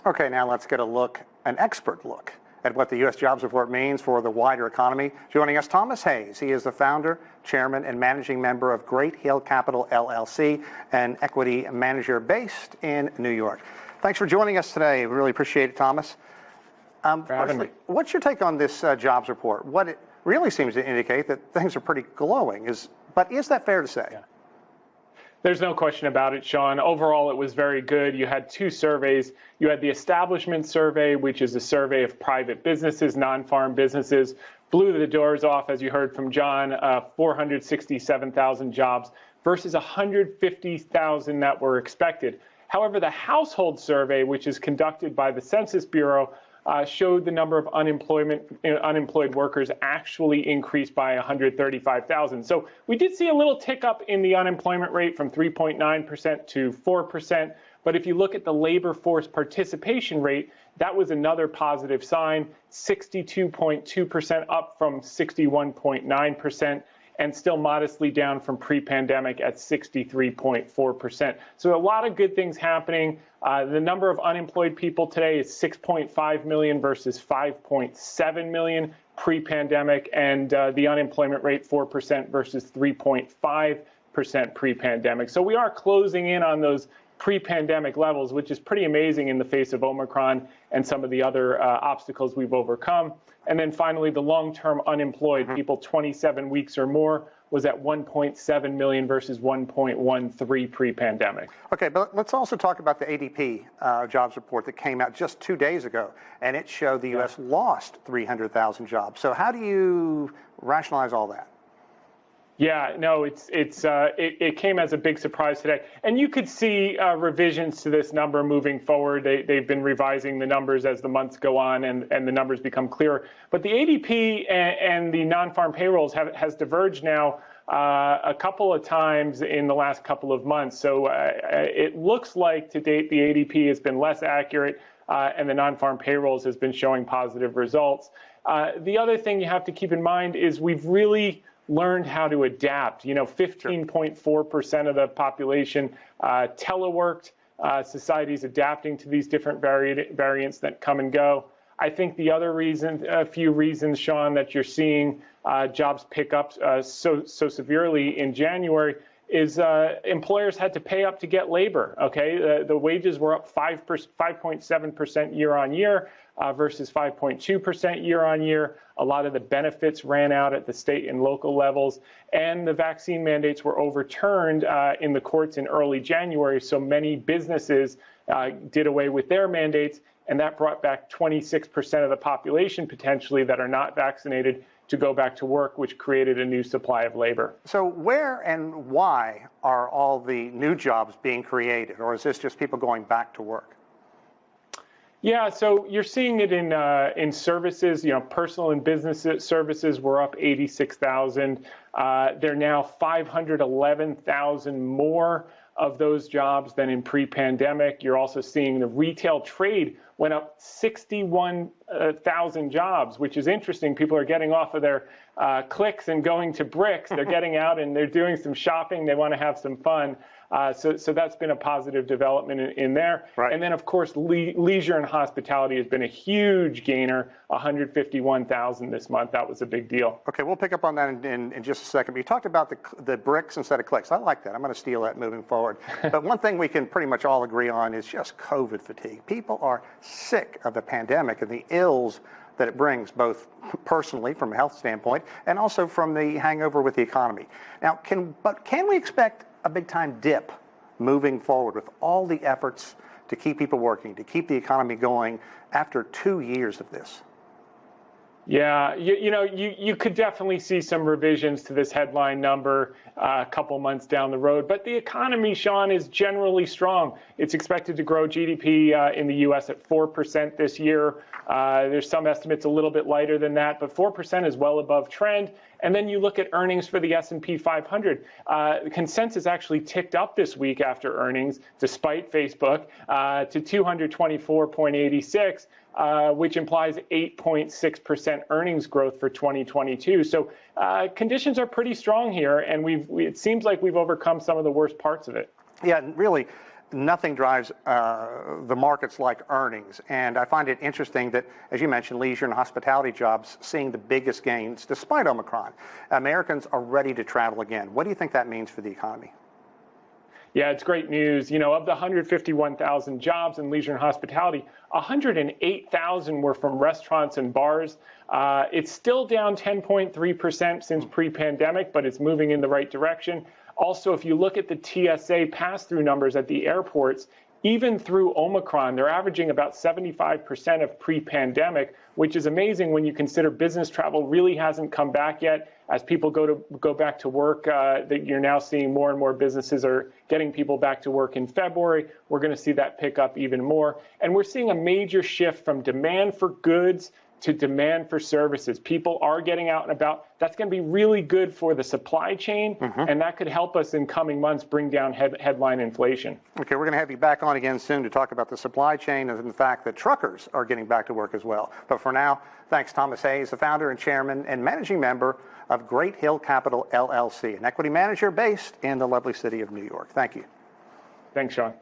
Okay, now let's get an expert look at what the U.S. jobs report means for the wider economy. Joining us, Thomas Hayes. He is the founder, chairman, and managing member of Great Hill Capital, LLC, an equity manager based in New York. Thanks for joining us today. We really appreciate it, Thomas. Firstly, what's your take on this jobs report? What it really seems to indicate that things are pretty glowing. But is that fair to say? Yeah. There's no question about it, Sean. Overall, it was very good. You had two surveys. You had the establishment survey, which is a survey of private businesses, non-farm businesses. Blew the doors off, as you heard from John, 467,000 jobs versus 150,000 that were expected. However, the household survey, which is conducted by the Census Bureau, showed the number of unemployed workers actually increased by 135,000. So we did see a little tick up in the unemployment rate from 3.9% to 4%. But if you look at the labor force participation rate, that was another positive sign, 62.2% up from 61.9%. And still modestly down from pre-pandemic at 63.4%. So a lot of good things happening. The number of unemployed people today is 6.5 million versus 5.7 million pre-pandemic, and the unemployment rate 4% versus 3.5% pre-pandemic. So we are closing in on those pre-pandemic levels, which is pretty amazing in the face of Omicron and some of the other obstacles we've overcome. And then finally, the long-term unemployed, people 27 weeks or more, was at 1.7 million versus 1.13 pre-pandemic. Okay, but let's also talk about the ADP jobs report that came out just 2 days ago, and it showed the U.S. lost 300,000 jobs. So how do you rationalize all that? Yeah, no, it came as a big surprise today. And you could see revisions to this number moving forward. They've been revising the numbers as the months go on and the numbers become clearer. But the ADP and the non-farm payrolls has diverged now a couple of times in the last couple of months. So it looks like to date the ADP has been less accurate and the non-farm payrolls has been showing positive results. The other thing you have to keep in mind is we've really learned how to adapt. 15.4% of the population teleworked. Society's adapting to these different variants that come and go. I think the other a few reasons, Sean, that you're seeing jobs pick up so severely in January is employers had to pay up to get labor. Okay, the wages were up 5.7% year on year versus 5.2% year on year. A lot of the benefits ran out at the state and local levels, and the vaccine mandates were overturned in the courts in early January. So many businesses did away with their mandates, and that brought back 26% of the population potentially that are not vaccinated to go back to work, which created a new supply of labor. So where and why are all the new jobs being created, or is this just people going back to work? Yeah, so you're seeing it in services. Personal and business services were up 86,000. They're now 511,000 more of those jobs than in pre-pandemic. You're also seeing the retail trade went up 61,000 jobs, which is interesting. People are getting off of their clicks and going to bricks. They're getting out and they're doing some shopping. They want to have some fun. So that's been a positive development in there. Right. And then, of course, leisure and hospitality has been a huge gainer, 151,000 this month. That was a big deal. Okay, we'll pick up on that in just a second. But you talked about the bricks instead of clicks. I like that. I'm going to steal that moving forward. But one thing we can pretty much all agree on is just COVID fatigue. People are sick of the pandemic and the ills that it brings, both personally from a health standpoint and also from the hangover with the economy. Now, can we expect a big-time dip moving forward with all the efforts to keep people working, to keep the economy going after 2 years of this? Yeah, you could definitely see some revisions to this headline number a couple months down the road. But the economy, Sean, is generally strong. It's expected to grow GDP in the U.S. at 4% this year. There's some estimates a little bit lighter than that, but 4% is well above trend. And then you look at earnings for the S&P 500. The consensus actually ticked up this week after earnings, despite Facebook, to 224.86. Which implies 8.6% earnings growth for 2022. So conditions are pretty strong here, and it seems like we've overcome some of the worst parts of it. Yeah, really, nothing drives the markets like earnings. And I find it interesting that, as you mentioned, leisure and hospitality jobs seeing the biggest gains despite Omicron. Americans are ready to travel again. What do you think that means for the economy? Yeah, it's great news. You know, of the 151,000 jobs in leisure and hospitality, 108,000 were from restaurants and bars. It's still down 10.3% since pre-pandemic, but it's moving in the right direction. Also, if you look at the TSA pass-through numbers at the airports, even through Omicron, they're averaging about 75% of pre-pandemic, which is amazing when you consider business travel really hasn't come back yet. As people go back to work, that you're now seeing more and more businesses are getting people back to work in February. We're going to see that pick up even more. And we're seeing a major shift from demand for goods to demand for services. People are getting out and about. That's going to be really good for the supply chain, and that could help us in coming months bring down headline inflation. Okay, we're going to have you back on again soon to talk about the supply chain and the fact that truckers are getting back to work as well. But for now, thanks, Thomas Hayes, the founder and chairman and managing member of Great Hill Capital, LLC, an equity manager based in the lovely city of New York. Thank you. Thanks, Sean.